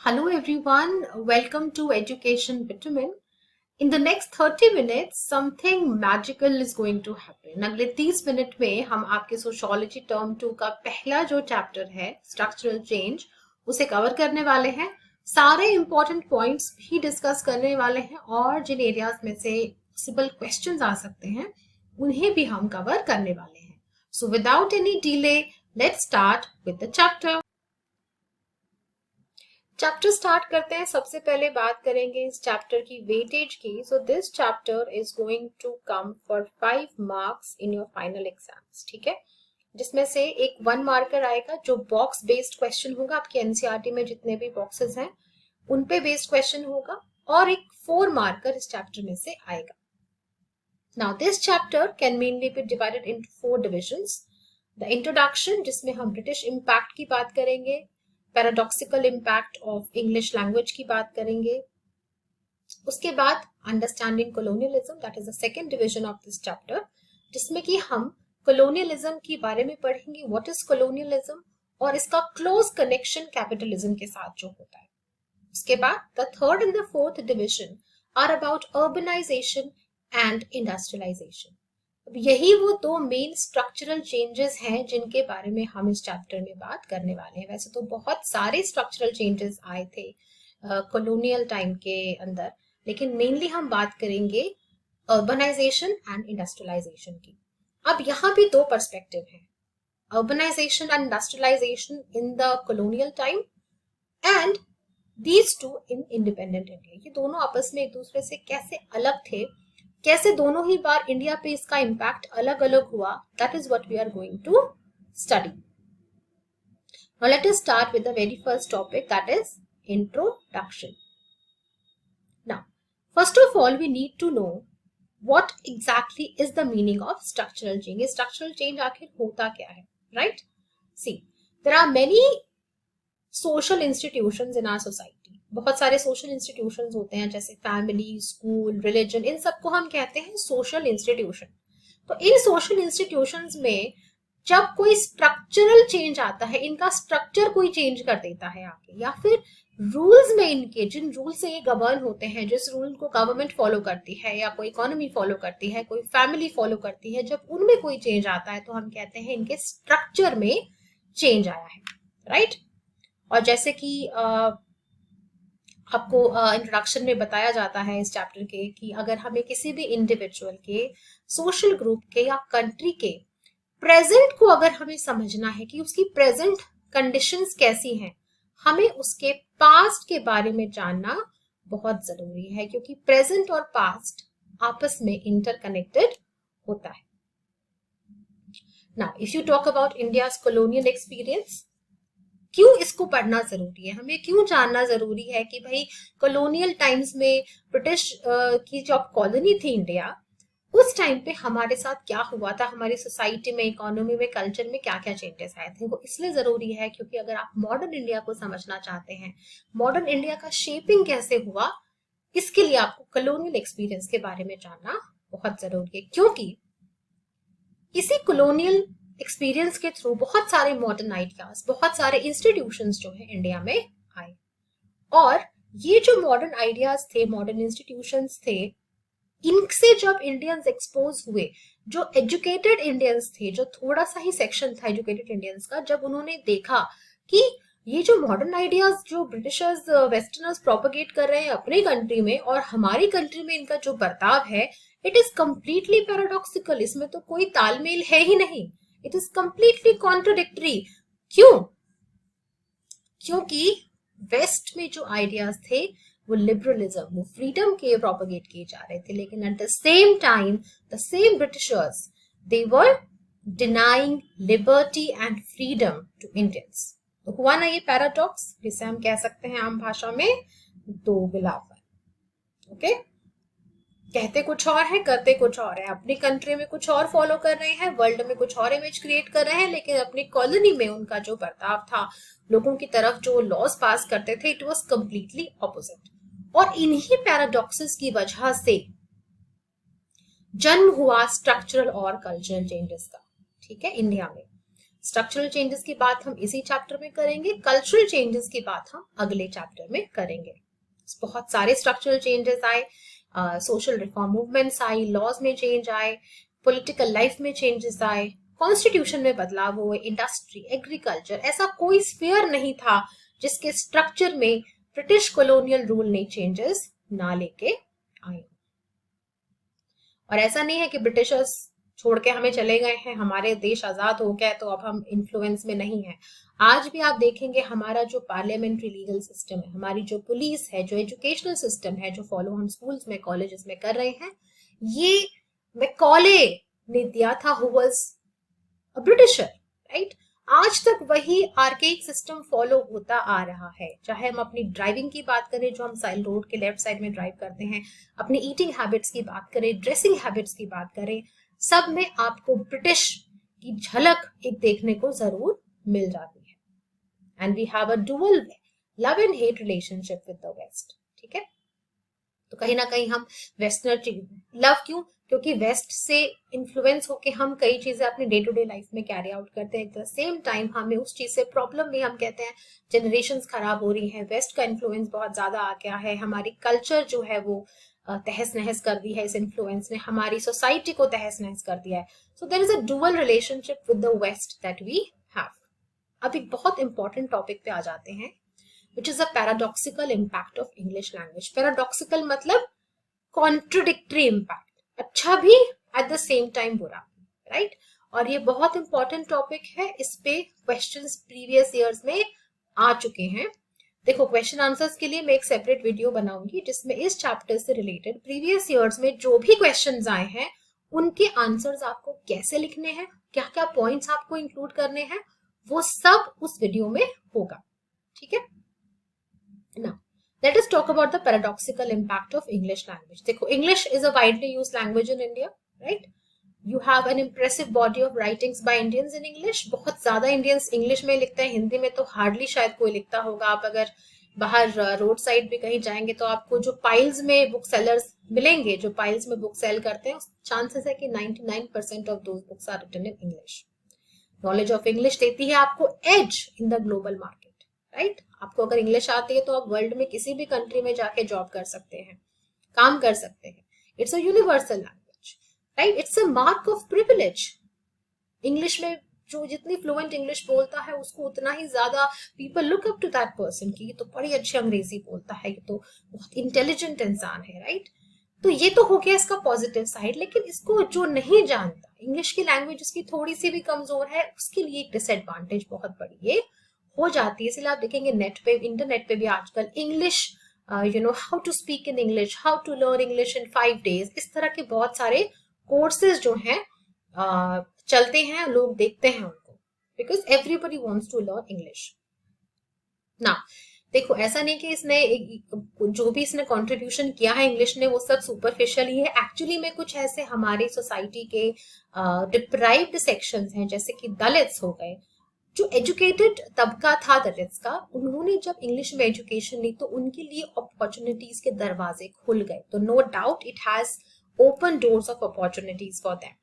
Hello everyone, welcome to Education Vitamin. In the next 30 minutes, something magical is going to happen. अगले 30 minute में हम आपके sociology term 2 का पहला जो चैप्टर है स्ट्रक्चरल चेंज उसे कवर करने वाले हैं. सारे इंपॉर्टेंट पॉइंट्स भी डिस्कस करने वाले हैं और जिन एरियाज में से पॉसिबल क्वेश्चंस आ सकते हैं उन्हें भी हम कवर करने वाले हैं. So without any delay let's start with the chapter. Chapter start करते हैं. सबसे पहले बात करेंगे इस चैप्टर की वेटेज की. So this chapter is going to come for 5 marks in your final exams. ठीक है, जिसमें से एक 1 मार्कर आएगा जो बॉक्स बेस्ड क्वेश्चन होगा. आपके एनसीईआरटी में जितने भी बॉक्सेस हैं उन पे बेस्ड क्वेश्चन होगा और एक 4 मार्कर इस चैप्टर में से आएगा. Now this chapter can mainly be divided into 4 divisions. The introduction, जिसमें हम ब्रिटिश इम्पैक्ट की बात करेंगे. Paradoxical impact of English language की बात करेंगे. उसके बाद understanding colonialism, that is the second division of this chapter, जिसमें कि हम कॉलोनियलिज्म के बारे में पढ़ेंगे. व्हाट इज कॉलोनियलिज्म और इसका क्लोज कनेक्शन कैपिटलिज्म के साथ जो होता है. उसके बाद the third and the fourth division are about urbanisation and industrialisation. यही वो 2 मेन स्ट्रक्चरल चेंजेस हैं जिनके बारे में हम इस चैप्टर में बात करने वाले हैं. वैसे तो बहुत सारे स्ट्रक्चरल चेंजेस आए थे कॉलोनियल टाइम के अंदर, लेकिन मेनली हम बात करेंगे अर्बनाइजेशन एंड इंडस्ट्रियलाइजेशन की. अब यहाँ भी 2 पर्सपेक्टिव हैं, urbanisation and industrialisation in the colonial time and these two in independent India. ये दोनों आपस में एक दूसरे से कैसे अलग थे, कैसे दोनों ही बार इंडिया पे इसका इम्पैक्ट अलग अलग हुआ, that is what we are going to study. Now let us start with the very first topic, that is introduction. Now first of all we need to know what exactly is the meaning of structural change. Structural change आखिर होता क्या है, right? See, there are many social institutions in our society. बहुत सारे social institutions होते हैं, जैसे family, school, religion, इन सबको हम कहते हैं सोशल इंस्टीट्यूशन. तो इन सोशल इंस्टीट्यूशंस में जब कोई स्ट्रक्चरल चेंज आता है, इनका स्ट्रक्चर कोई चेंज कर देता है आके, या फिर रूल्स में इनके, जिन रूल से ये गवर्न होते हैं, जिस रूल को गवर्नमेंट फॉलो करती है या कोई इकोनॉमी फॉलो करती है, कोई फैमिली फॉलो करती है, जब उनमें कोई चेंज आता है तो हम कहते हैं इनके स्ट्रक्चर में चेंज आया है, राइट? और जैसे कि आपको इंट्रोडक्शन में बताया जाता है इस चैप्टर के कि अगर हमें किसी भी इंडिविजुअल के, सोशल ग्रुप के या कंट्री के प्रेजेंट को अगर हमें समझना है कि उसकी प्रेजेंट कंडीशंस कैसी हैं, हमें उसके पास्ट के बारे में जानना बहुत जरूरी है, क्योंकि प्रेजेंट और पास्ट आपस में इंटरकनेक्टेड होता है. Now if you talk about India's colonial experience, क्यों इसको पढ़ना जरूरी है, हमें क्यों जानना जरूरी है कि भाई कॉलोनियल टाइम्स में ब्रिटिश की जो कॉलोनी थी इंडिया, उस टाइम पे हमारे साथ क्या हुआ था, हमारी सोसाइटी में, इकोनॉमी में, कल्चर में क्या क्या चेंजेस आए थे. वो इसलिए जरूरी है क्योंकि अगर आप मॉडर्न इंडिया को समझना चाहते हैं, मॉडर्न इंडिया का शेपिंग कैसे हुआ, इसके लिए आपको कॉलोनियल एक्सपीरियंस के बारे में जानना बहुत जरूरी है. क्योंकि इसी कॉलोनियल एक्सपीरियंस के थ्रू बहुत सारे मॉडर्न आइडियाज, बहुत सारे इंस्टीट्यूशंस जो है इंडिया में आए. और ये जो मॉडर्न आइडियाज थे, मॉडर्न इंस्टीट्यूशंस थे, इनसे जब इंडियंस एक्सपोज हुए, जो एजुकेटेड इंडियंस थे, जो थोड़ा सा ही सेक्शन था एजुकेटेड इंडियंस का, जब उन्होंने देखा कि ये जो मॉडर्न आइडियाज जो ब्रिटिशर्स, वेस्टर्नर्स प्रोपगेट कर रहे हैं अपनी कंट्री में और हमारी कंट्री में इनका जो बर्ताव है, इट इज कंप्लीटली पैराडॉक्सिकल. इसमें तो कोई तालमेल है ही नहीं. It is completely contradictory. क्यों? क्योंकि वेस्ट में जो आइडियाज थे वो लिबरलिज्म, वो फ्रीडम के प्रोपगेट किए जा रहे थे, लेकिन at the same time the same Britishers, they were denying liberty and freedom to Indians. तो हुआ ना ये पैराडॉक्स, जिसे हम कह सकते हैं आम भाषा में दोगलापन. ओके, कहते कुछ और है, करते कुछ और है. अपनी कंट्री में कुछ और फॉलो कर रहे हैं, वर्ल्ड में कुछ और इमेज क्रिएट कर रहे हैं, लेकिन अपनी कॉलोनी में उनका जो बर्ताव था, लोगों की तरफ जो लॉज पास करते थे, इट वाज कंप्लीटली ऑपोजिट. और इन्हीं पैराडॉक्सेस की वजह से जन्म हुआ स्ट्रक्चरल और कल्चरल चेंजेस का. ठीक है, इंडिया में स्ट्रक्चरल चेंजेस की बात हम इसी चैप्टर में करेंगे, कल्चरल चेंजेस की बात हम अगले चैप्टर में करेंगे। बहुत सारे स्ट्रक्चरल चेंजेस आए, सोशल रिफॉर्म मूवमेंट्स आई, लॉज में चेंज आए, पॉलिटिकल लाइफ में चेंजेस आए, कॉन्स्टिट्यूशन में बदलाव हुए, इंडस्ट्री, एग्रीकल्चर, ऐसा कोई स्फीयर नहीं था जिसके स्ट्रक्चर में ब्रिटिश कॉलोनियल रूल ने चेंजेस ना लेके आए। और ऐसा नहीं है कि ब्रिटिशर्स छोड़ के हमें चले गए हैं, हमारे देश आजाद हो गया तो अब हम इन्फ्लुएंस में नहीं है। आज भी आप देखेंगे हमारा जो पार्लियामेंट्री लीगल सिस्टम है, हमारी जो पुलिस है, जो एजुकेशनल सिस्टम है, जो फॉलो हम स्कूल्स में कॉलेजेस में कर रहे हैं, ये मैकॉले ने दिया था, who was a britisher, right. आज तक वही आर्केइक सिस्टम फॉलो होता आ रहा है, चाहे हम अपनी ड्राइविंग की बात करें जो हम साइड रोड के लेफ्ट साइड में ड्राइव करते हैं, अपनी ईटिंग हैबिट्स की बात करें, ड्रेसिंग हैबिट्स की बात करें, सब में आपको ब्रिटिश की झलक एक देखने को जरूर मिल जाती है। And we have a dual love and hate relationship with the West, ठीक है। तो कहीं ना कहीं हम वेस्टर्न लव, क्यों? क्योंकि वेस्ट से इन्फ्लुएंस होके हम कई चीजें अपने डे टू डे लाइफ में कैरी आउट करते हैं, एट द सेम टाइम हमें उस चीज से प्रॉब्लम भी, हम कहते हैं जनरेशंस खराब हो रही हैं, वेस्ट का इन्फ्लुएंस बहुत ज्यादा आ गया है, हमारी कल्चर जो है वो तहस नहस कर दी है, इस इन्फ्लुएंस ने हमारी सोसाइटी को तहस नहस कर दिया है। So there is a dual relationship with the West that we have. अब एक बहुत इंपॉर्टेंट टॉपिक पे आ जाते हैं, which is a paradoxical impact of English language. Paradoxical मतलब contradictory impact, अच्छा भी at the same time बुरा, right? और ये बहुत इंपॉर्टेंट टॉपिक है, इस पे क्वेश्चंस प्रीवियस ईयर्स में आ चुके हैं। देखो क्वेश्चन आंसर्स के लिए मैं एक सेपरेट वीडियो बनाऊंगी जिसमें इस चैप्टर से रिलेटेड प्रीवियस ईयर्स में जो भी क्वेश्चंस आए हैं उनके आंसर्स आपको कैसे लिखने हैं, क्या क्या पॉइंट्स आपको इंक्लूड करने हैं, वो सब उस वीडियो में होगा, ठीक है। Now, let us talk about the paradoxical impact of English language. देखो, English is a widely used language in India, right? You have an impressive body of writings by Indians in English. बहुत ज्यादा Indians English में लिखते हैं, हिंदी में तो hardly शायद कोई लिखता होगा। आप अगर बाहर रोड साइड भी कहीं जाएंगे तो आपको जो पाइल्स में बुक सेलर्स मिलेंगे, जो पाइल्स में बुक सेल करते हैं, चांसेस है कि 99% of those books are written in English. Knowledge of English देती है आपको edge in the global market, right. आपको अगर इंग्लिश आती है तो आप वर्ल्ड में किसी भी कंट्री में जाके जॉब कर सकते हैं, काम कर सकते हैं। It's a universal language, right. It's a mark of privilege. English में जो जितनी फ्लुएंट इंग्लिश बोलता है उसको उतना ही ज्यादा people look up to that person की ये तो बड़ी अच्छी अंग्रेजी बोलता है, ये तो बहुत इंटेलिजेंट इंसान है, राइट। तो ये तो हो गया इसका पॉजिटिव साइड, लेकिन इसको जो नहीं जानता, इंग्लिश की लैंग्वेज उसकी थोड़ी सी भी कमजोर है, उसके लिए एक डिसएडवांटेज बहुत बड़ी ये हो जाती है। इसलिए आप देखेंगे नेट पे, इंटरनेट पे भी आजकल English, how to speak in English, how to learn English in 5 days, इस तरह के बहुत सारे कोर्सेज जो हैं चलते हैं, लोग देखते हैं उनको, because everybody wants to learn English ना। देखो ऐसा नहीं कि इसने जो भी इसने कंट्रीब्यूशन किया है इंग्लिश ने वो सब सुपरफिशियल ही है। एक्चुअली में कुछ ऐसे हमारी सोसाइटी के डिप्राइव्ड सेक्शंस हैं, जैसे कि दलित्स हो गए, जो एजुकेटेड तबका था दलित्स का, उन्होंने जब इंग्लिश में एजुकेशन ली तो उनके लिए अपॉर्चुनिटीज के दरवाजे खुल गए। तो no doubt it has open doors of opportunities for them.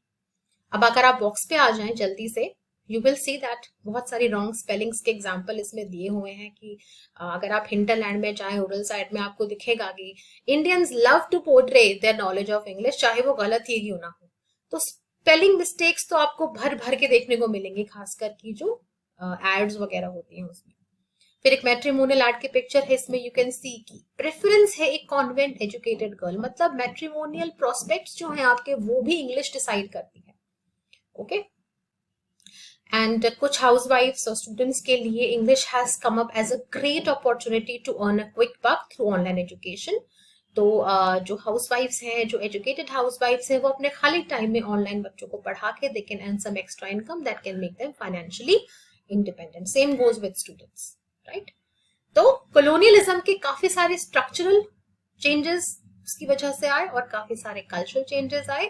अब अगर आप बॉक्स पे आ जाएं जल्दी से, यू विल सी दैट बहुत सारी रॉन्ग स्पेलिंग्स के एग्जाम्पल इसमें दिए हुए हैं कि अगर आप हिंटरलैंड में जाएं, रूरल साइड में, आपको दिखेगा कि Indians love to portray their knowledge of English, चाहे वो गलत ही क्यों ना हो। तो स्पेलिंग मिस्टेक्स तो आपको भर भर के देखने को मिलेंगे, खासकर की जो एड्स वगैरह होती हैं उसमें। फिर एक मैट्रिमोनियल एड की पिक्चर है, इसमें यू कैन सी की प्रेफरेंस है एक कॉन्वेंट एजुकेटेड गर्ल, मतलब मैट्रिमोनियल प्रोस्पेक्ट्स जो हैं आपके वो भी इंग्लिश डिसाइड करती है, ओके। एंड कुछ हाउसवाइफ्स और स्टूडेंट्स के लिए English has come up as a great opportunity to earn a quick buck through online education. तो जो हाउसवाइफ्स हैं, जो एजुकेटेड हाउसवाइफ्स हैं, वो अपने खाली टाइम में ऑनलाइन बच्चों को पढ़ा के दे can earn some extra income that can make them financially independent. Same goes with students, right. तो कॉलोनियलिज्म के काफी सारे स्ट्रक्चरल चेंजेस उसकी वजह से आए और काफी सारे कल्चरल चेंजेस आए।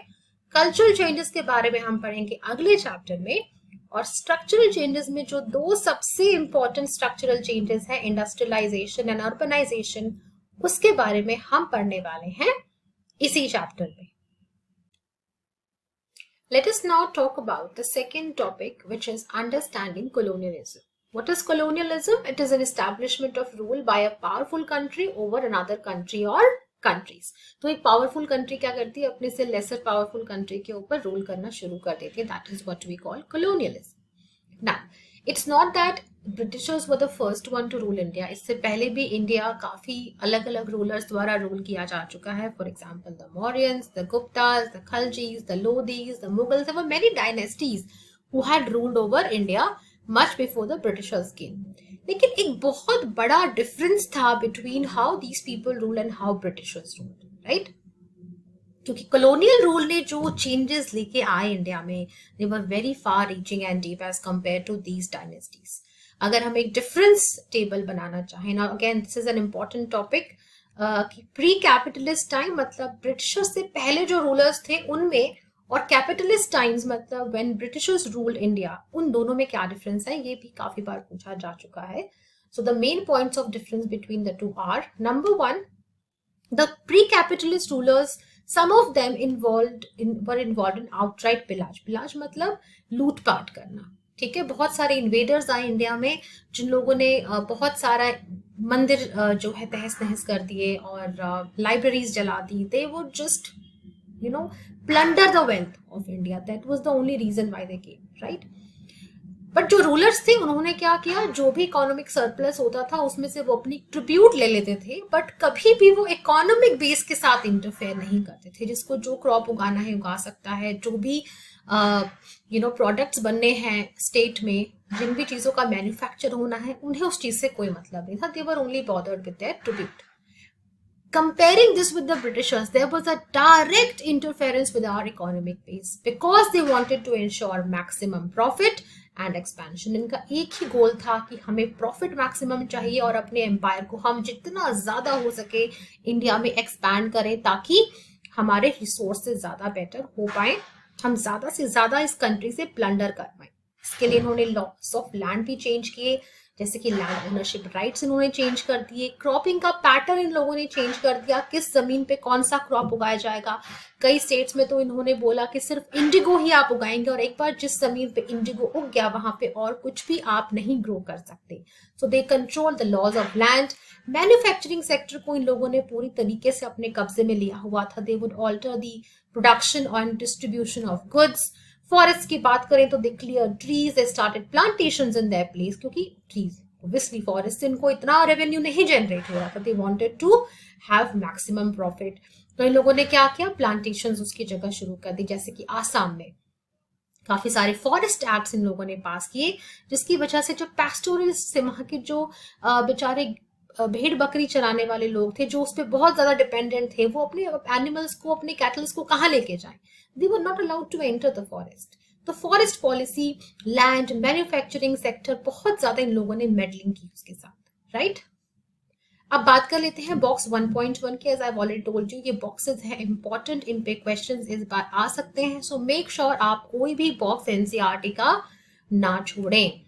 कल्चरल चेंजेस के बारे में हम पढ़ेंगे अगले चैप्टर में। और स्ट्रक्चरल चेंजेस में जो दो सबसे इंपॉर्टेंट स्ट्रक्चरल चेंजेस हैं, इंडस्ट्रियलाइजेशन एंड अर्बनाइजेशन, उसके बारे में हम पढ़ने वाले हैं इसी चैप्टर में। Let us now talk about the second topic, which is understanding colonialism. What is colonialism? It is an establishment of rule by a powerful country over another country or countries. तो एक powerful country क्या करती है, अपने से lesser powerful country के ऊपर rule करना शुरू कर देती है. That is what we call colonialism. Now, it's not that Britishers were the first one to rule India. इससे पहले भी इंडिया काफी अलग अलग रूलर्स द्वारा रूल किया जा चुका है. For example the Mauryans, the Guptas, the Khaljis, the Lodhis, the Mughals. There were many dynasties who had ruled over India much before the Britishers came. लेकिन एक बहुत बड़ा डिफरेंस था between how these people rule and how Britishers ruled, right? क्योंकि colonial rule ने जो changes लेके आए इंडिया में, they were very far reaching and deep as compare to these dynasties. अगर हम एक डिफरेंस टेबल बनाना चाहें ना, again this is an important topic, कि प्री कैपिटलिस्ट टाइम मतलब ब्रिटिशर्स से पहले जो रूलर्स थे उनमें, और कैपिटलिस्ट टाइम्स मतलब व्हेन ब्रिटिशर्स रूल्ड इंडिया, उन दोनों में क्या डिफरेंस है, ये भी काफी बार पूछा जा चुका है. So the main points of difference between the two are, number one, the pre capitalist rulers, some of them were involved in outright pillage. Pillage मतलब लूटपाट करना. ठीक है, बहुत सारे इन्वेडर्स आए इंडिया में जिन लोगों ने बहुत सारा मंदिर जो है तहस नहस कर दिए और लाइब्रेरीज जला दी. They would just plunder the wealth of India. That was the only reason why they came, right? But जो रूलर्स थे उन्होंने क्या किया, जो भी इकोनॉमिक सरप्लस होता था उसमें से वो अपनी ट्रिब्यूट ले लेते थे, बट कभी भी वो इकोनॉमिक बेस के साथ इंटरफेयर नहीं करते थे. जिसको जो क्रॉप उगाना है उगा सकता है, जो भी प्रोडक्ट्स बनने हैं स्टेट में, जिन भी चीजों का मैन्युफैक्चर होना है, उन्हें उस चीज से कोई मतलब नहीं था. They were only bothered with their tribute. Comparing this with the Britishers, there was a direct interference with our economic base because they wanted to ensure maximum profit and expansion. इनका एक ही गोल था कि हमें प्रॉफिट मैक्सिमम चाहिए और अपने empire को हम जितना ज्यादा हो सके इंडिया में एक्सपैंड करें ताकि हमारे रिसोर्सेज ज्यादा बेटर हो पाए, हम ज्यादा से ज्यादा इस कंट्री से प्लंडर कर पाए. इसके लिए इन्होंने लॉस ऑफ लैंड भी चेंज किए, जैसे कि लैंड ओनरशिप राइट्स इन्होंने चेंज कर दिए. क्रॉपिंग का पैटर्न इन लोगों ने चेंज कर दिया, किस जमीन पे कौन सा क्रॉप उगाया जाएगा. कई स्टेट्स में तो इन्होंने बोला कि सिर्फ इंडिगो ही आप उगाएंगे, और एक बार जिस जमीन पे इंडिगो उग गया वहां पे और कुछ भी आप नहीं ग्रो कर सकते. So they control the laws of land. Manufacturing sector को इन लोगों ने पूरी तरीके से अपने कब्जे में लिया हुआ था. They would alter the production और डिस्ट्रीब्यूशन ऑफ गुड्स. फॉरेस्ट की बात करें तो they clear trees, they started plantations in their place, क्योंकि ट्रीज obviously फॉरेस्ट से इनको इतना रेवेन्यू नहीं जनरेट हो रहा था. They wanted to have maximum profit. तो इन लोगों ने क्या किया, प्लांटेशंस उसकी जगह शुरू कर दी. जैसे कि आसाम में काफी सारे फॉरेस्ट एक्ट्स इन लोगों ने पास किए, जिसकी वजह से जो पैस्टोरलिस्ट से वहां के जो बेचारे भेड़ बकरी चराने वाले लोग थे, जो उस पर बहुत ज्यादा डिपेंडेंट थे, वो अपने एनिमल्स को, अपने कैटल्स को कहाँ लेके जाएं. They were not allowed to enter the forest. तो forest policy, land, manufacturing sector, बहुत ज्यादा इन लोगों ने मेडलिंग की उसके साथ, राइट? अब बात कर लेते हैं बॉक्स 1.1 के. As I already told you, ये बॉक्सेस हैं इंपॉर्टेंट, इन पे क्वेश्चंस इस बार आ सकते हैं. सो मेक श्योर आप कोई भी बॉक्स एनसीईआरटी का ना छोड़ें.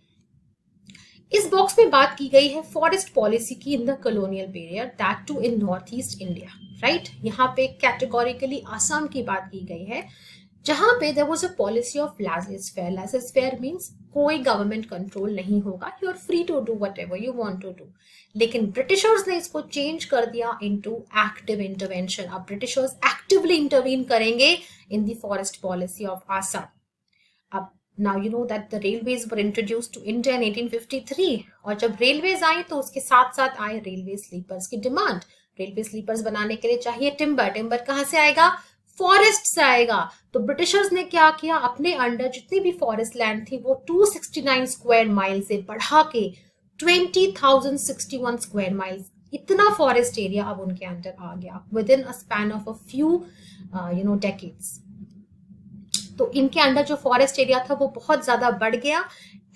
इस बॉक्स में बात की गई है फॉरेस्ट पॉलिसी की in the colonial period, that too in North East India, right? यहाँ पे कैटेगोरिकली आसाम की बात की गई है, जहां पे there was a policy of laissez-faire. laissez-faire means कोई गवर्नमेंट कंट्रोल नहीं होगा, you are free to do whatever you want to do. लेकिन ब्रिटिशर्स ने इसको चेंज कर दिया इनटू एक्टिव इंटरवेंशन. अब ब्रिटिशर्स एक्टिवली इंटरवीन करेंगे in the forest policy of Assam. अब now you know that the railways were introduced to India in 1853, और जब रेलवेज आए तो उसके साथ साथ आए रेलवे स्लीपर्स की डिमांड. रेलवे स्लीपर्स बनाने के लिए चाहिए टिम्बर. टिम्बर कहाँ से आएगा, फॉरेस्ट से आएगा. तो ब्रिटिशर्स ने क्या किया, अपने अंडर जितनी भी फॉरेस्ट लैंड थी वो 269 स्क्वायर माइल से बढ़ा के 20,061 स्क्वायर माइल्स, इतना फॉरेस्ट एरिया अब उनके अंडर आ गया with in a span of a few decades. तो इनके अंडर जो फॉरेस्ट एरिया था वो बहुत ज्यादा बढ़ गया,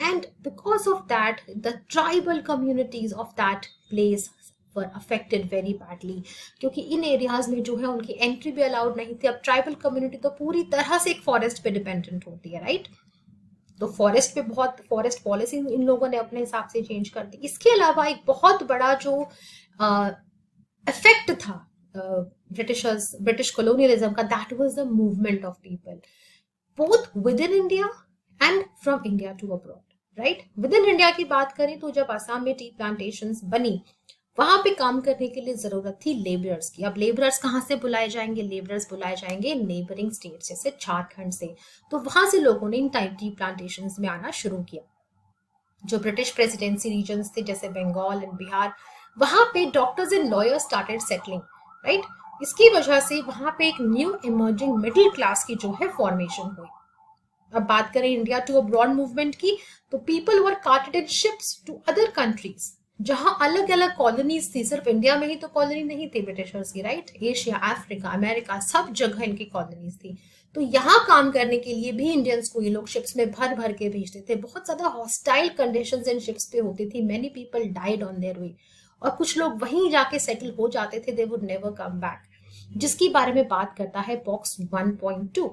and because of that the tribal communities of that place were affected very badly, क्योंकि इन एरियाज में जो है उनकी एंट्री भी अलाउड नहीं थी. अब ट्राइबल कम्युनिटी तो पूरी तरह से एक फॉरेस्ट पे डिपेंडेंट होती है, राइट? तो फॉरेस्ट पे बहुत, फॉरेस्ट पॉलिसी इन लोगों ने अपने हिसाब से चेंज कर दी. इसके अलावा एक बहुत बड़ा जो इफेक्ट था ब्रिटिश कॉलोनियलिज्म का, that was the movement of people. Both within India and from India to abroad, right. Within India की बात करें तो जब असम में टी प्लांटेशंस बनी, वहां पे काम करने के लिए जरूरत थी लेबरर्स की। अब लेबरर्स कहाँ से बुलाए जाएंगे? लेबरर्स बुलाए जाएंगे नेबरिंग स्टेट जैसे झारखंड से। तो वहां से लोगों ने इन टी प्लांटेशंस में आना शुरू किया। जो ब्रिटिश प्रेसिडेंसी रीजन्स थे जैसे बंगाल एंड बिहार, वहां पे doctors and lawyers started settling, right. इसकी वजह से वहां पे एक न्यू इमर्जिंग मिडिल क्लास की जो है फॉर्मेशन हुई। अब बात करें इंडिया टू अब्रॉड मूवमेंट की, तो people were carted in ships to other countries, जहां अलग अलग कॉलोनीज थी। सिर्फ इंडिया में ही तो कॉलोनी नहीं थी ब्रिटिशर्स की, राइट। एशिया, अफ्रीका, अमेरिका, सब जगह इनकी कॉलोनीज थी। तो यहाँ काम करने के लिए भी इंडियंस को ये लोग शिप्स में भर भर के भेजते थे। बहुत ज्यादा हॉस्टाइल कंडीशंस इन शिप्स पे होती थी। Many people died on their way, और कुछ लोग वहीं जाके सेटल हो जाते थे। They would never come back, जिसकी बारे में बात करता है box 1.2।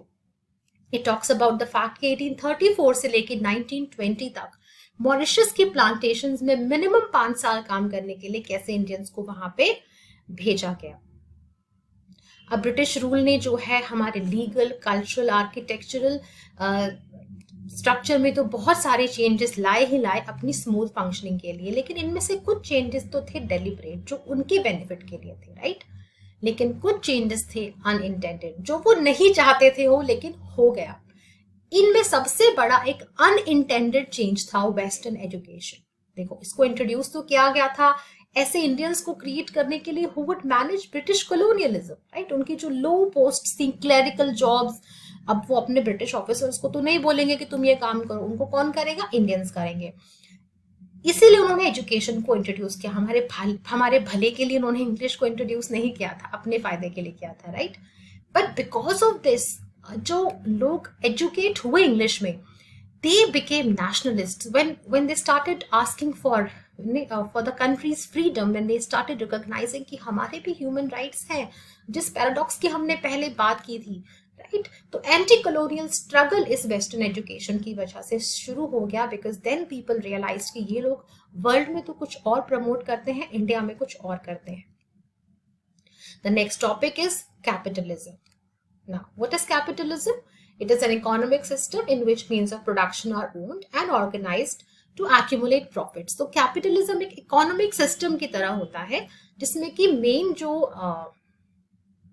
It talks about the fact कि 1834 से लेके 1920 तक मॉरिशस की प्लांटेशंस में मिनिमम 5 साल काम करने के लिए कैसे इंडियंस को वहां पे भेजा गया। अब ब्रिटिश रूल ने जो है हमारे लीगल, कल्चरल, आर्किटेक्चरल स्ट्रक्चर में तो बहुत सारे चेंजेस लाए ही लाए अपनी स्मूथ फंक्शनिंग के लिए, लेकिन इनमें से कुछ चेंजेस तो थे डेलिब्रेट, जो उनके बेनिफिट के लिए थे, राइट। लेकिन कुछ चेंजेस थे अनइंटेंडेड, जो वो नहीं चाहते थे हो, लेकिन हो गया। इनमें सबसे बड़ा एक अनइंटेंडेड चेंज था वेस्टर्न एजुकेशन। देखो, इसको इंट्रोड्यूस तो किया गया था ऐसे इंडियंस को क्रिएट करने के लिए who would manage British colonialism, right. उनकी जो लो पोस्ट थी, क्लरिकल जॉब्स, अब वो अपने ब्रिटिश ऑफिसर्स को तो नहीं बोलेंगे कि तुम ये काम करो, उनको कौन करेगा? इंडियंस करेंगे। इसीलिए उन्होंने एजुकेशन को इंट्रोड्यूस किया। हमारे भले के लिए उन्होंने इंग्लिश को इंट्रोड्यूस नहीं किया था, अपने फायदे के लिए किया था, right. But because of this, जो लोग एजुकेट हुए इंग्लिश में, they became nationalists when they started asking for the country's freedom, when they started recognizing कि हमारे भी human rights हैं, जिस पैराडॉक्स की हमने पहले बात की थी, राइट। तो एंटी कॉलोनियल स्ट्रगल इस वेस्टर्न एजुकेशन की वजह से शुरू हो गया, बिकॉज देन पीपल रियलाइज कि ये लोग वर्ल्ड में तो कुछ और प्रमोट करते हैं, इंडिया में कुछ और करते हैं। The next topic is capitalism. Now, what is capitalism? It is an economic system in which means of production are owned and organized to accumulate profits. तो capitalism एक economic system की तरह होता है, जिसमें कि मेन जो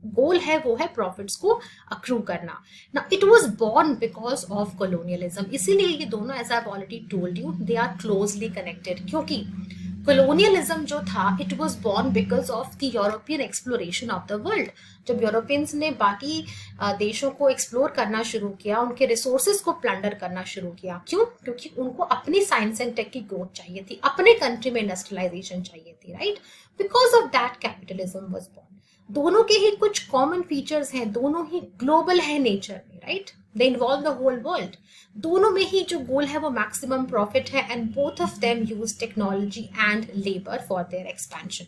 गोल है वो है प्रॉफिट्स को अक्रू करना। Now, it was born because of colonialism. इसीलिए ये दोनों, as I've already told you, they are closely connected. क्योंकि colonialism जो था, it was born because of the European exploration of the world. जब यूरोपियंस ने बाकी देशों को एक्सप्लोर करना शुरू किया, उनके रिसोर्सेज को प्लंडर करना शुरू किया। क्यों? क्योंकि उनको अपनी साइंस एंड टेक की ग्रोथ चाहिए थी, अपने कंट्री में इंडस्ट्रियलाइजेशन चाहिए थी, right. Because of that capitalism was born. दोनों के ही कुछ कॉमन फीचर्स हैं, दोनों ही ग्लोबल है नेचर में, right. They involve the whole world. दोनों में ही जो गोल है वो मैक्सिमम प्रॉफिट है, and both of them use technology and labour for their expansion.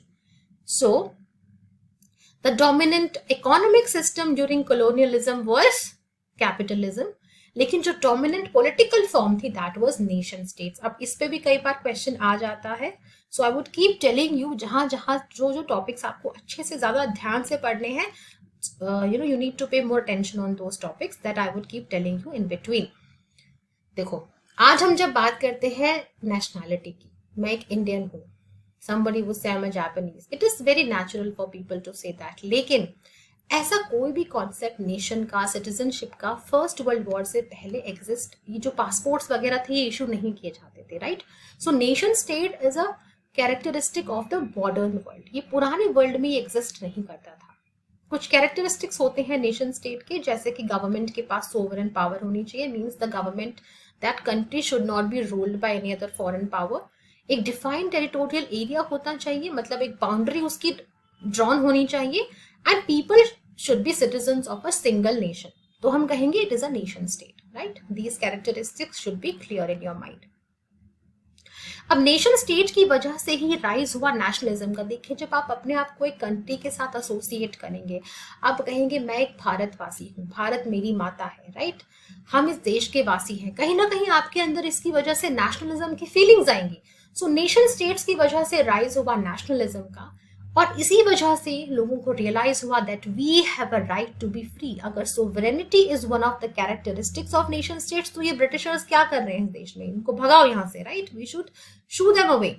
So the dominant economic system during colonialism was capitalism, लेकिन जो डोमिनेंट पॉलिटिकल फॉर्म थी दैट वाज नेशन स्टेट्स। अब इस पे भी कई बार क्वेश्चन आ जाता है, so I would keep telling you, जहां जहां जो टॉपिक्स आपको अच्छे से ज्यादा ध्यान से पढ़ने हैं, you need to pay more attention on those topics that I would keep telling you in between. देखो, आज हम जब बात करते हैं नेशनैलिटी की, मैं एक इंडियन हूँ, somebody would say I'm a Japanese. It is very natural for people to say that. लेकिन ऐसा कोई भी कॉन्सेप्ट नेशन का, सिटीजनशिप का फर्स्ट वर्ल्ड वॉर से पहले एग्जिस्ट, ये जो पासपोर्ट्स वगैरह थे ये इशू नहीं किए जाते थे, right. So nation state is a characteristic of the modern world. ये पुराने वर्ल्ड में एग्जिस्ट नहीं करता था। कुछ कैरेक्टरिस्टिक्स होते हैं नेशन स्टेट के, जैसे कि गवर्नमेंट के पास सोवरेन पावर होनी चाहिए, means the government that country should not be ruled by any other foreign power. एक डिफाइंड टेरिटोरियल एरिया होना चाहिए, मतलब एक बाउंड्री उसकी ड्रॉन होनी चाहिए, and people should be citizens of a single nation. तो हम कहेंगे it is a nation state, right. These characteristics should be clear in your mind. अब नेशन स्टेट की वजह से ही राइज हुआ नेशनलिज्म का। देखिए, जब आप अपने आप को एक कंट्री के साथ एसोसिएट करेंगे, आप कहेंगे मैं एक भारतवासी हूँ, भारत मेरी माता है, राइट, हम इस देश के वासी हैं, कहीं ना कहीं आपके अंदर इसकी वजह से नेशनलिज्म की फीलिंग्स आएंगी। सो नेशन स्टेट्स की वजह से राइज हुआ नेशनलिज्म का, और इसी वजह से लोगों को रियलाइज हुआ that we have a right to be free. अगर sovereignty is one of the characteristics of nation states, तो ये ब्रिटिशर्स क्या कर रहे हैं इस देश में, इनको भगाओ यहाँ से, right, we should shoo them away.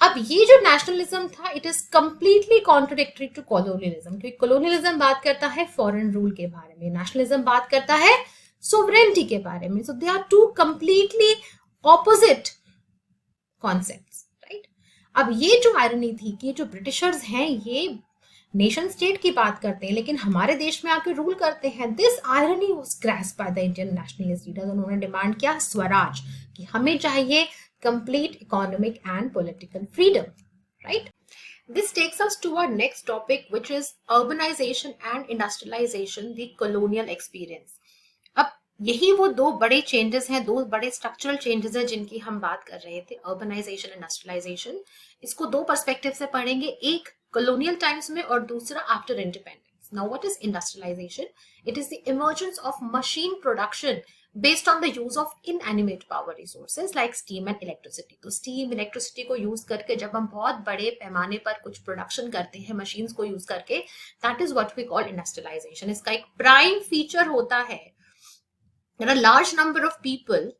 अब ये जो नेशनलिज्म था, it is completely contradictory to colonialism, क्योंकि कॉलोनियलिज्म बात करता है फॉरेन रूल के बारे में, नेशनलिज्म बात करता है सोवरेनिटी के बारे में। So they are two completely opposite concepts, right. अब ये जो आयरनी थी कि जो ब्रिटिशर्स हैं ये नेशन स्टेट की बात करते हैं लेकिन हमारे देश में आके रूल करते हैं, this irony was grasped by the Indian nationalist leaders. उन्होंने डिमांड किया स्वराज, कि हमें चाहिए complete economic and political freedom, right? This takes us to our next topic, which is urbanization and industrialization, the colonial experience. अब यही वो दो बड़े चेंजेस हैं, दो बड़े स्ट्रक्चरल चेंजेस हैं जिनकी हम बात कर रहे थे, अर्बनाइजेशन, इंडस्ट्रियलाइजेशन। इसको दो पर्सपेक्टिव से पढ़ेंगे, एक colonial times में और दूसरा after independence. Now what is industrialization? It is the emergence of machine production based on the use of inanimate power resources like steam and electricity. तो steam, electricity को यूज करके जब हम बहुत बड़े पैमाने पर कुछ प्रोडक्शन करते हैं मशीन्स को यूज करके, that is what we call industrialization. इसका एक प्राइम फीचर होता है, there are large number of people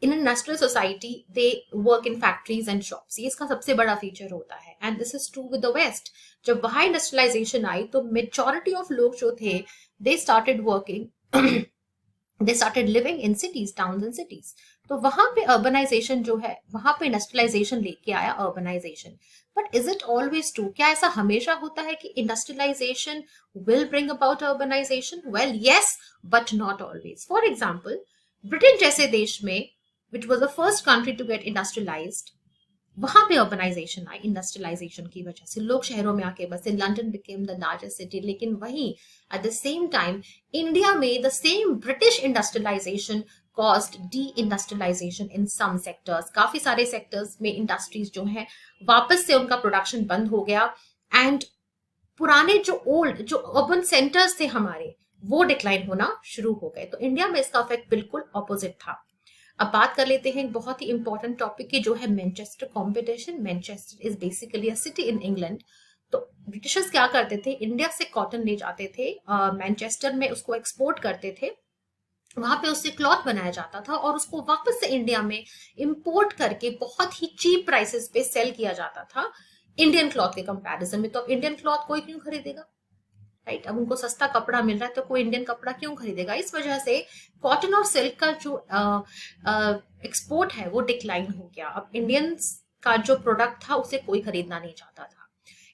in an industrial society, they work in factories and shops. ये इसका सबसे बड़ा फीचर होता है, and this is true with the West. जब वहां इंडस्ट्रियलाइजेशन आई तो मेजॉरिटी ऑफ लोग जो थे, they started working they started living in cities, towns and cities. तो वहां पे urbanization जो है, वहां पे industrialization लेके आया urbanization. But is it always true? क्या ऐसा हमेशा होता है कि industrialization will bring about urbanization? Well, yes, but not always. For example, Britain जैसे देश में, which was the first country to get industrialized, वहां पे अर्बनाइजेशन आई इंडस्ट्रियलाइजेशन की वजह से, लोग शहरों में आके बसे, London became the largest city. लेकिन वहीं at the same time India में the same British industrialisation caused deindustrialisation in some sectors. काफी सारे सेक्टर्स में इंडस्ट्रीज जो हैं वापस से उनका प्रोडक्शन बंद हो गया, एंड पुराने जो ओल्ड जो अर्बन सेंटर्स थे हमारे, वो डिक्लाइन होना शुरू हो गए। तो इंडिया में इसका इफेक्ट बिल्कुल ऑपोजिट था। अब बात कर लेते हैं एक बहुत ही इंपॉर्टेंट टॉपिक की, जो है Manchester competition. Manchester is basically a city in England. तो ब्रिटिशर्स क्या करते थे, इंडिया से कॉटन ले जाते थे, मैनचेस्टर में उसको एक्सपोर्ट करते थे, वहां पे उससे क्लॉथ बनाया जाता था और उसको वापस से इंडिया में इंपोर्ट करके बहुत ही चीप प्राइसेस पे सेल किया जाता था इंडियन क्लॉथ के कंपैरिजन में। तो अब इंडियन क्लॉथ कोई क्यों खरीदेगा, राइट? अब उनको सस्ता कपड़ा मिल रहा है तो कोई इंडियन कपड़ा क्यों खरीदेगा? इस वजह से कॉटन और सिल्क का जो एक्सपोर्ट है वो डिक्लाइन हो गया। अब इंडियंस का जो प्रोडक्ट था उसे कोई खरीदना नहीं चाहता था।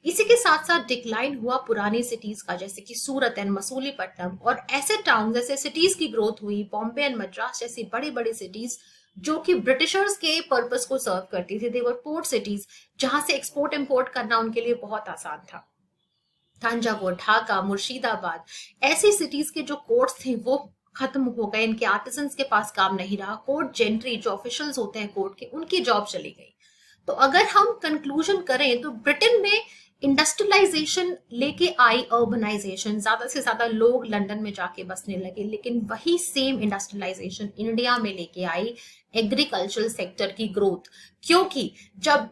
इसी के साथ साथ डिक्लाइन हुआ पुरानी सिटीज का, जैसे कि सूरत एंड मसूलीपट्टनम, और ऐसे टाउन जैसे सिटीज की ग्रोथ हुई, बॉम्बे एंड मद्रास जैसी बड़ी बड़ी सिटीज जो कि ब्रिटिशर्स के पर्पस को सर्व करती थी। दे वर पोर्ट सिटीज, जहां से एक्सपोर्ट इंपोर्ट करना उनके लिए बहुत आसान था। तंजावुर, ढाका, मुर्शिदाबाद, ऐसी सिटीज के जो कोर्ट्स थे वो खत्म हो गए, इनके आर्टिसंस के पास काम नहीं रहा, कोर्ट जेंट्री जो ऑफिशियल्स होते हैं कोर्ट के, उनकी जॉब चली गई। तो अगर हम कंक्लूजन करें तो ब्रिटेन में इंडस्ट्रियलाइजेशन लेके आई अर्बनाइजेशन, ज्यादा से ज्यादा लोग लंदन में जाके बसने लगे, लेकिन वही सेम इंडस्ट्रियलाइजेशन इंडिया में लेके आई एग्रीकल्चरल सेक्टर की ग्रोथ। क्योंकि जब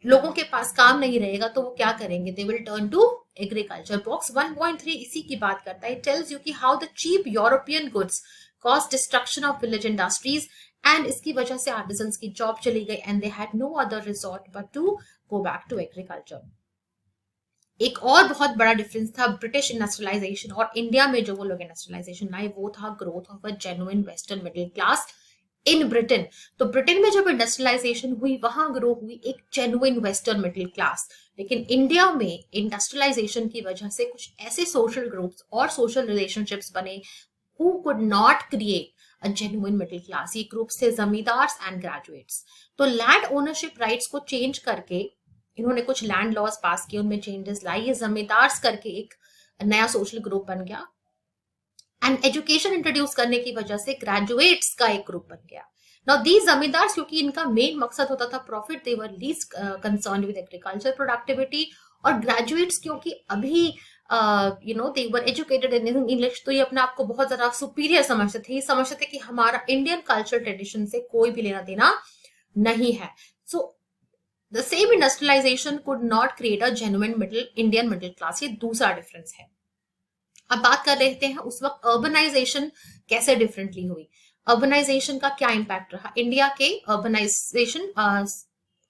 लोगों के पास काम नहीं रहेगा तो वो क्या करेंगे, they will turn to agriculture. Box 1.3 इसी की बात करता है। इट टेल्स यू कि how the cheap European goods cause destruction of village industries, and इसकी वजह से आर्टिजन्स की जॉब चली गई and they had no other resort but to go back to agriculture. एक और बहुत बड़ा डिफरेंस था ब्रिटिश इंडस्ट्रियलाइजेशन और इंडिया में जो वो लोग इंडस्ट्रियलाइजेशन लाए, वो था growth of a genuine western middle class in Britain. तो ब्रिटेन में जब इंडस्ट्रियलाइजेशन हुई वहां ग्रो हुई एक जेन्युइन वेस्टर्न मिडिल क्लास। लेकिन इंडिया में इंडस्ट्रियलाइजेशन की वजह से कुछ ऐसे सोशल ग्रुप्स और सोशल रिलेशनशिप्स बने who could not create a genuine middle class. ये ग्रुप्स थे जमींदार्स एंड ग्रेजुएट्स। तो लैंड ओनरशिप राइट्स को चेंज करके इन्होंने कुछ लैंड लॉज पास किए, उनमें चेंजेस लाई। ये जमींदार्स करके एक नया सोशल ग्रुप बन गया, एंड एजुकेशन इंट्रोड्यूस करने की वजह से ग्रेजुएट्स का एक ग्रुप बन गया। नाउ दीज जमींदार्स, क्योंकि इनका मेन मकसद होता था profit, they were least concerned with agriculture productivity. और ग्रेजुएट्स क्योंकि अभी दे वर एजुकेटेड इन इंग्लिश, तो ये अपने आप को बहुत ज्यादा सुपीरियर समझते थे। ये समझते थे कि हमारा इंडियन कल्चर ट्रेडिशन से कोई भी लेना देना नहीं है। So the same industrialisation could not create a genuine Indian middle class, ये दूसरा डिफरेंस है। अब बात कर लेते हैं उस वक्त अर्बनाइजेशन कैसे डिफरेंटली हुई, अर्बनाइजेशन का क्या इम्पैक्ट रहा, इंडिया के अर्बनाइजेशन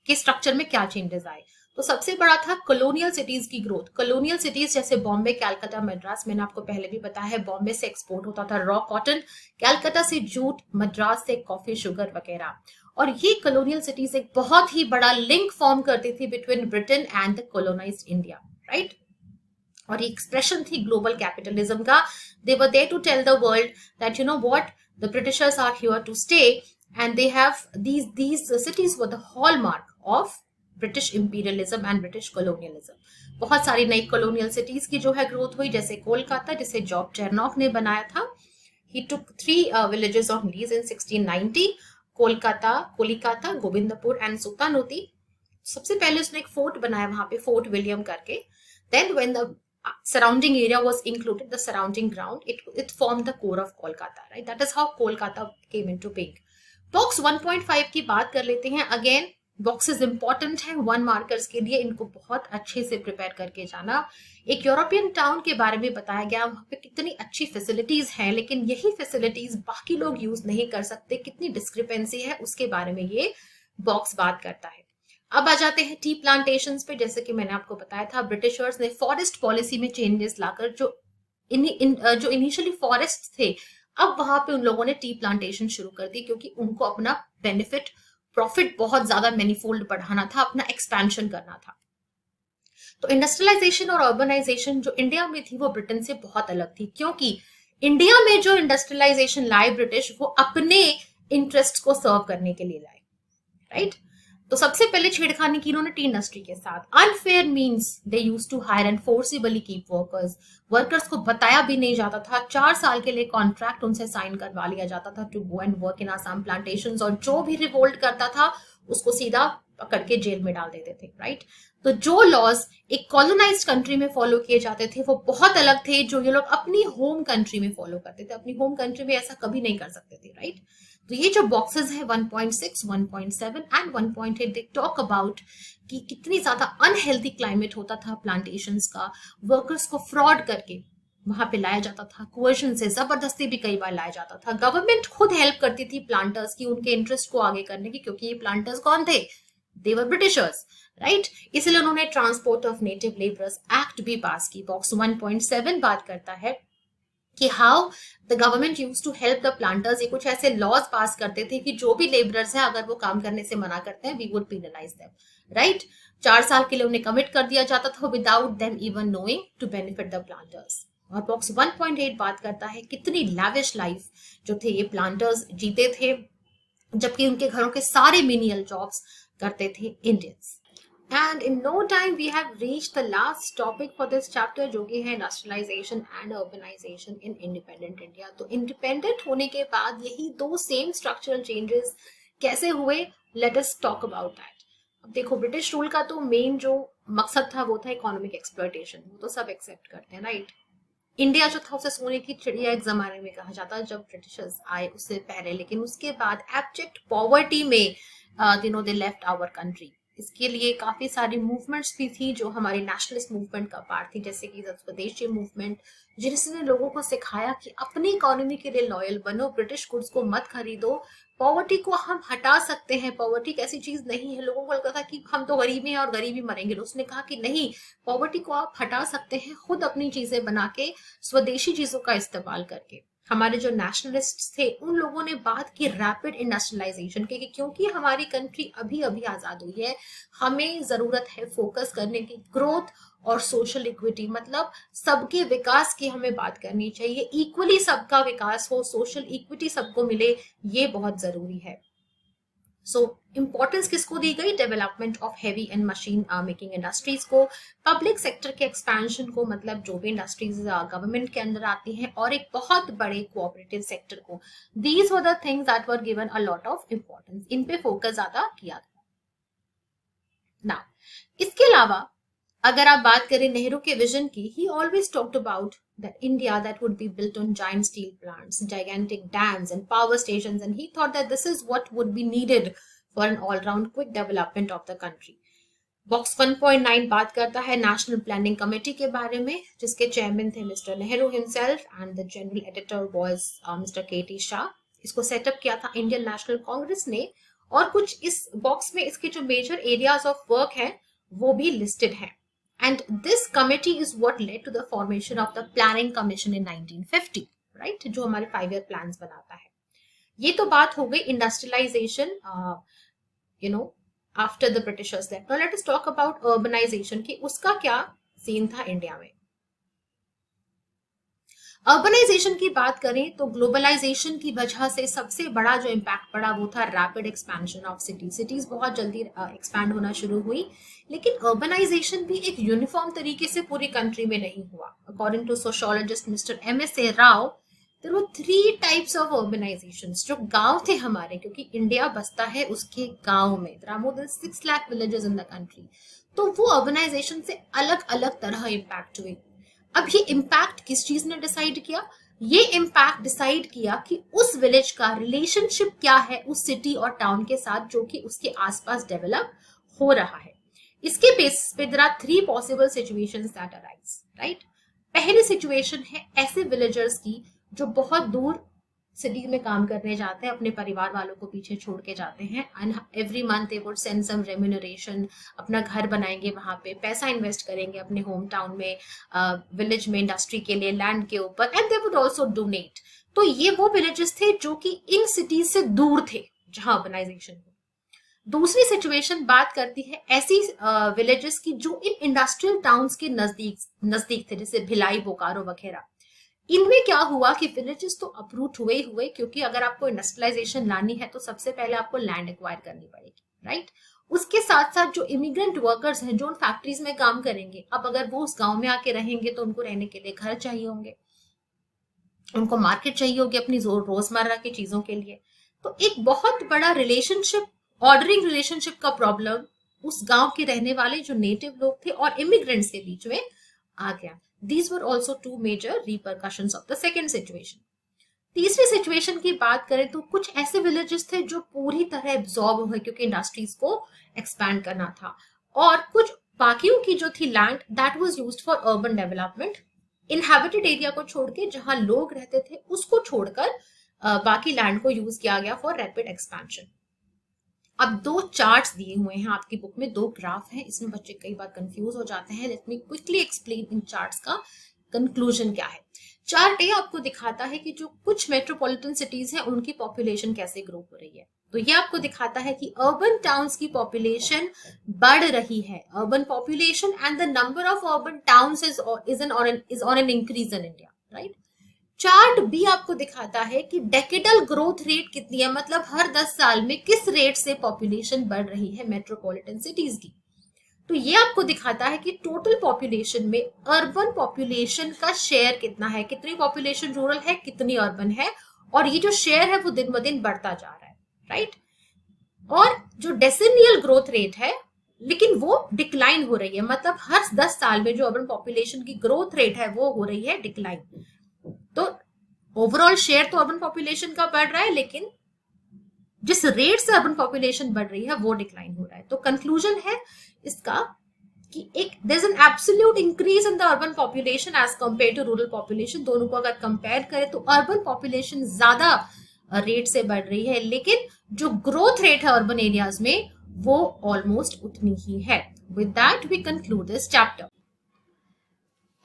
के स्ट्रक्चर में क्या चेंजेस आए। तो सबसे बड़ा था कॉलोनियल सिटीज की ग्रोथ। कॉलोनियल सिटीज जैसे बॉम्बे, कैलकाटा, मद्रास, मैंने आपको पहले भी बताया है, बॉम्बे से एक्सपोर्ट होता था रॉ कॉटन, कैलकाटा से जूट, मद्रास से कॉफी, शुगर वगैरह। और ये कॉलोनियल सिटीज एक बहुत ही बड़ा लिंक फॉर्म करती थी between Britain and the colonised India, right. और एक्सप्रेशन थी ग्लोबल कैपिटलिज्म का। They were there to tell the world that you know what, the Britishers are here to stay and they have these cities were the hallmark of British imperialism and British colonialism. बहुत सारी नई colonial cities की जो है growth हुई, जैसे कोलकाता, जिसे job चेरनॉफ ने बनाया था। He took 3 villages on lease in 1690, Kolikata, Govindpur and Sutanuti. सबसे पहले उसने एक फोर्ट बनाया वहां पे, फोर्ट विलियम करके। Then when the surrounding area was included, the surrounding ground, it formed the core of Kolkata, right? That is how Kolkata came into being. Box 1.5 की बात कर लेते हैं। अगेन बॉक्सेस इंपॉर्टेंट है 1 मार्कर्स के लिए, इनको बहुत अच्छे से प्रिपेयर करके जाना। एक यूरोपियन टाउन के बारे में बताया गया, वहां पे कितनी अच्छी फैसिलिटीज हैं, लेकिन यही फैसिलिटीज बाकी लोग यूज नहीं कर सकते, कितनी डिस्क्रिपेंसी है उसके बारे में ये बॉक्स बात करता है। अब आ जाते हैं टी प्लांटेशन पे। जैसे कि मैंने आपको बताया था, ब्रिटिशर्स ने फॉरेस्ट पॉलिसी में चेंजेस लाकर जो इनिशियली फॉरेस्ट थे, अब वहां पे उन लोगों ने टी प्लांटेशन शुरू कर दी, क्योंकि उनको अपना बेनिफिट, प्रॉफिट बहुत ज्यादा मैनीफोल्ड बढ़ाना था, अपना एक्सपेंशन करना था। तो इंडस्ट्रियलाइजेशन और अर्बनाइजेशन जो इंडिया में थी वो ब्रिटेन से बहुत अलग थी, क्योंकि इंडिया में जो इंडस्ट्रियलाइजेशन लाए ब्रिटिश, वो अपने इंटरेस्ट को सर्व करने के लिए लाए, राइट। तो सबसे पहले छेड़खानी की इन्होंने टी इंडस्ट्री के साथ। Unfair means they used to hire and forcibly keep workers. Workers को बताया भी नहीं जाता था, 4 साल के लिए कॉन्ट्रैक्ट उनसे साइन करवा लिया जाता था to go and work in Assam plantations, और जो भी रिवोल्ट करता था उसको सीधा पकड़ के जेल में डाल देते थे, राइट। तो जो लॉज एक कॉलोनाइज्ड कंट्री में फॉलो किए जाते थे वो बहुत अलग थे जो ये लोग अपनी होम कंट्री में फॉलो करते थे। अपनी होम कंट्री में ऐसा कभी नहीं कर सकते थे, राइट। तो ये जो बॉक्सेस है 1.6, 1.7 एंड 1.8, दे टॉक अबाउट कि कितनी ज्यादा अनहेल्दी क्लाइमेट होता था प्लांटेशंस का, वर्कर्स को फ्रॉड करके वहां पे लाया जाता था, कोएशन से, जबरदस्ती भी कई बार लाया जाता था। गवर्नमेंट खुद हेल्प करती थी प्लांटर्स की उनके इंटरेस्ट को आगे करने की, क्योंकि ये प्लांटर्स कौन थे, दे वर ब्रिटिशर्स, राइट। इसलिए उन्होंने transport of native labourers act भी पास की। बॉक्स 1.7 बात करता है कि how the government use to help the planters. ये कुछ ऐसे लॉज पास करते थे कि जो भी लेबरर्स हैं अगर वो काम करने से मना करते हैं, we would penalise them, right. 4 साल के लिए उन्हें कमिट कर दिया जाता था without them even knowing, to benefit the planters. और बॉक्स 1.8 बात करता है कितनी लैविश लाइफ जो थे ये प्लांटर्स जीते थे, जबकि उनके घरों के सारे मिनियल जॉब्स करते थे Indians. And in no time we have reached the last topic for this chapter, जो कि है industrialization and urbanization in independent India। तो independent होने के बाद यही 2 same structural changes कैसे हुए, let us talk about that। अब देखो, ब्रिटिश रूल का तो मेन जो मकसद था वो था इकोनॉमिक एक्सप्लॉयटेशन, वो तो सब एक्सेप्ट करते हैं, राइट। इंडिया जो था उसे सोने की चिड़िया एक जमाने में कहा जाता जब ब्रिटिशर्स आए, उससे पहले। लेकिन उसके बाद एब्जेक्ट पॉवर्टी में दे लेफ्ट आवर कंट्री। इसके लिए काफी सारी मूवमेंट्स भी थी जो हमारी नेशनलिस्ट मूवमेंट का पार्ट थी, जैसे कि स्वदेशी मूवमेंट, जिसने लोगों को सिखाया कि अपनी इकोनॉमी के लिए लॉयल बनो, ब्रिटिश गुड्स को मत खरीदो, पॉवर्टी को हम हटा सकते हैं, पॉवर्टी कैसी चीज नहीं है। लोगों को लगता था कि हम तो गरीबी हैं और गरीबी मरेंगे, उसने कहा कि नहीं, पॉवर्टी को आप हटा सकते हैं खुद अपनी चीजें बना के, स्वदेशी चीजों का इस्तेमाल करके। हमारे जो नेशनलिस्ट थे उन लोगों ने बात की रैपिड इंडस्ट्रियलाइजेशन की, क्योंकि हमारी कंट्री अभी अभी आजाद हुई है, हमें जरूरत है फोकस करने की ग्रोथ और सोशल इक्विटी, मतलब सबके विकास की हमें बात करनी चाहिए, इक्वली सबका विकास हो, सोशल इक्विटी सबको मिले, ये बहुत जरूरी है। सो इंपॉर्टेंस किसको दी गई, development of heavy and machine making industries को, पब्लिक सेक्टर के एक्सपेंशन को, मतलब जो भी इंडस्ट्रीज गवर्नमेंट के अंदर आती हैं, और एक बहुत बड़े कोऑपरेटिव सेक्टर को। These were the things that were given a lot of importance, इन पे फोकस ज्यादा किया था। ना इसके अलावा अगर आप बात करें नेहरू के विजन की, he always talked about that India that would be built on giant steel plants, gigantic dams and power stations, and he thought that this is what would be needed for an all-round quick development of the country. Box 1.9 बात करता है national planning committee के बारे में, जिसके chairman थे Mr Nehru himself and the general editor was Mr K T Shah. इसको set up किया था इंडियन नेशनल कांग्रेस ने, और कुछ इस बॉक्स में इसके जो मेजर एरियाज ऑफ वर्क है वो भी लिस्टेड है। And this committee is what led to the formation of the planning commission in 1950, right, जो हमारे 5 ईयर प्लान्स बनाता है। ये तो बात हो गई industrialisation, after the britishers left. Now let us talk about urbanisation की उसका क्या सीन था इंडिया में। अर्बनाइजेशन की बात करें तो ग्लोबलाइजेशन की वजह से सबसे बड़ा जो इम्पैक्ट पड़ा वो था रैपिड एक्सपेंशन ऑफ सिटीज बहुत जल्दी एक्सपैंड होना शुरू हुई। लेकिन अर्बनाइजेशन भी एक यूनिफॉर्म तरीके से पूरी कंट्री में नहीं हुआ। According to sociologist mister M.S.A. Rao, there were 3 types of urbanisations. जो गांव थे हमारे, क्योंकि इंडिया बसता है उसके गांव में, there are more than 6 lakh villages in the country, तो वो अर्बनाइजेशन से अलग अलग तरह इम्पैक्ट हुए। अब ये इम्पैक्ट किस चीज ने डिसाइड किया? ये इम्पैक्ट डिसाइड किया कि उस विलेज का रिलेशनशिप क्या है उस सिटी और टाउन के साथ जो कि उसके आसपास डेवलप हो रहा है। इसके बेसिस पे there are 3 possible situations that arise, right. पहली सिचुएशन है ऐसे विलेजर्स की जो बहुत दूर सिटी में काम करने जाते हैं, अपने परिवार वालों को पीछे छोड़ के जाते हैं, and every month they would send some remuneration, अपना घर बनाएंगे, वहां पे पैसा इन्वेस्ट करेंगे अपने होम टाउन में, विलेज में, इंडस्ट्री के लिए, लैंड के ऊपर, and they would also donate. तो ये वो विलेजेस थे जो कि इन सिटीज से दूर थे जहां अर्बनाइजेशन हो। दूसरी सिचुएशन बात करती है ऐसी विलेजेस की जो इन इंडस्ट्रियल टाउन्स के नजदीक थे, जैसे भिलाई, बोकारो वगैरह। इनमें क्या हुआ कि विलेजेस तो अपरूट हुए, क्योंकि अगर आपको इंडस्ट्रियलाइजेशन लानी है तो सबसे पहले आपको लैंड एक्वायर करनी पड़ेगी, राइट। उसके साथ साथ जो इमिग्रेंट वर्कर्स हैं जो उन फैक्ट्रीज में काम करेंगे, अब अगर वो उस गांव में आके रहेंगे तो उनको रहने के लिए घर चाहिए होंगे, उनको मार्केट चाहिए होगी अपनी रोजमर्रा की चीजों के लिए। तो एक बहुत बड़ा रिलेशनशिप, ऑर्डरिंग रिलेशनशिप का प्रॉब्लम उस गांव के रहने वाले जो नेटिव लोग थे और इमिग्रेंट्स के बीच में आ गया। These were also 2 major repercussions of the second situation. तीसरी सिचुएशन की बात करें तो कुछ ऐसे विलेजेस थे जो पूरी तरह एब्जॉर्ब हुए क्योंकि इंडस्ट्रीज को एक्सपैंड करना था, और कुछ बाकियों की जो थी land that was used for urban development. Inhabited area को छोड़ के, जहां लोग रहते थे उसको छोड़कर बाकी लैंड को यूज किया गया फॉर रैपिड एक्सपेंशन। अब 2 चार्ट्स दिए हुए हैं आपकी बुक में, 2 ग्राफ हैं, इसमें बच्चे कई बार कंफ्यूज हो जाते हैं। Let me quickly explain in charts का कंक्लूजन क्या है। चार्ट ए आपको दिखाता है कि जो कुछ मेट्रोपॉलिटन सिटीज हैं उनकी पॉपुलेशन कैसे ग्रो हो रही है। तो ये आपको दिखाता है कि अर्बन टाउन्स की पॉपुलेशन बढ़ रही है, urban population and the number of urban towns is on an increase in India, right. Chart B आपको दिखाता है कि डेकेडल ग्रोथ रेट कितनी है, मतलब हर 10 साल में किस रेट से पॉपुलेशन बढ़ रही है मेट्रोपॉलिटन सिटीज की। तो ये आपको दिखाता है कि टोटल पॉपुलेशन में अर्बन पॉपुलेशन का शेयर कितना है, कितनी पॉपुलेशन रूरल है, कितनी अर्बन है, और ये जो शेयर है वो दिन ब दिन बढ़ता जा रहा है, राइट। और जो डेसिनियल ग्रोथ रेट है, लेकिन वो डिक्लाइन हो रही है, मतलब हर 10 साल में जो अर्बन पॉपुलेशन की ग्रोथ रेट है वो हो रही है डिक्लाइन। तो ओवरऑल शेयर तो अर्बन पॉपुलेशन का बढ़ रहा है, लेकिन जिस रेट से अर्बन पॉपुलेशन बढ़ रही है वो डिक्लाइन हो रहा है। तो कंक्लूजन है इसका कि एक there is an absolute increase in the urban population as compare to rural population. दोनों को अगर कंपेयर करें तो अर्बन पॉपुलेशन ज्यादा रेट से बढ़ रही है, लेकिन जो ग्रोथ रेट है अर्बन एरियाज में वो ऑलमोस्ट उतनी ही है। With that we conclude this chapter.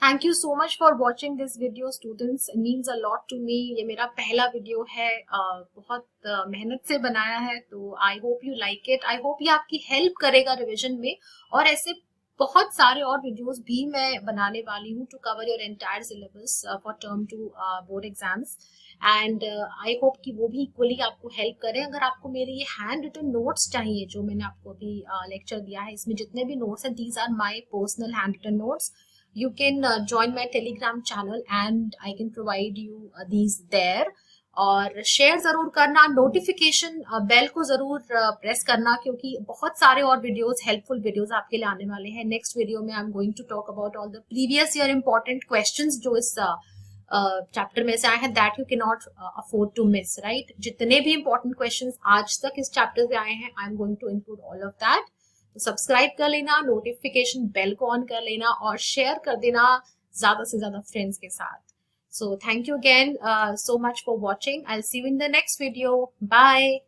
Thank you so much for watching this video students, means a lot to me. ये मेरा पहला वीडियो है, बहुत मेहनत से बनाया है, तो I hope you like it. I hope ये आपकी हेल्प करेगा रिविजन में, और ऐसे बहुत सारे और वीडियोस भी मैं बनाने वाली हूँ to cover your entire syllabus for term 2 board exams, and I hope कि वो भी इक्वली आपको हेल्प करें। अगर आपको मेरे ये हैंड रिटन नोट्स चाहिए जो मैंने आपको अभी लेक्चर दिया है, इसमें जितने भी नोट्स हैं, these are my personal hand written notes. You can join my Telegram channel and I can provide you these there. और शेयर जरूर करना, नोटिफिकेशन बेल को जरूर प्रेस करना, क्योंकि बहुत सारे और वीडियोस, हेल्पफुल वीडियोस आपके लिए आने वाले हैं। नेक्स्ट वीडियो में I am going to talk about all the previous year important questions जो इस चैप्टर में से आए हैं, that you can not afford to miss, right. जितने भी इंपॉर्टेंट क्वेश्चंस आज तक इस चैप्टर से आए हैं, I am going to include all of that. तो सब्सक्राइब कर लेना, नोटिफिकेशन बेल को ऑन कर लेना और शेयर कर देना ज्यादा से ज्यादा फ्रेंड्स के साथ. So thank you again so much for watching. I'll see you in the next video. Bye.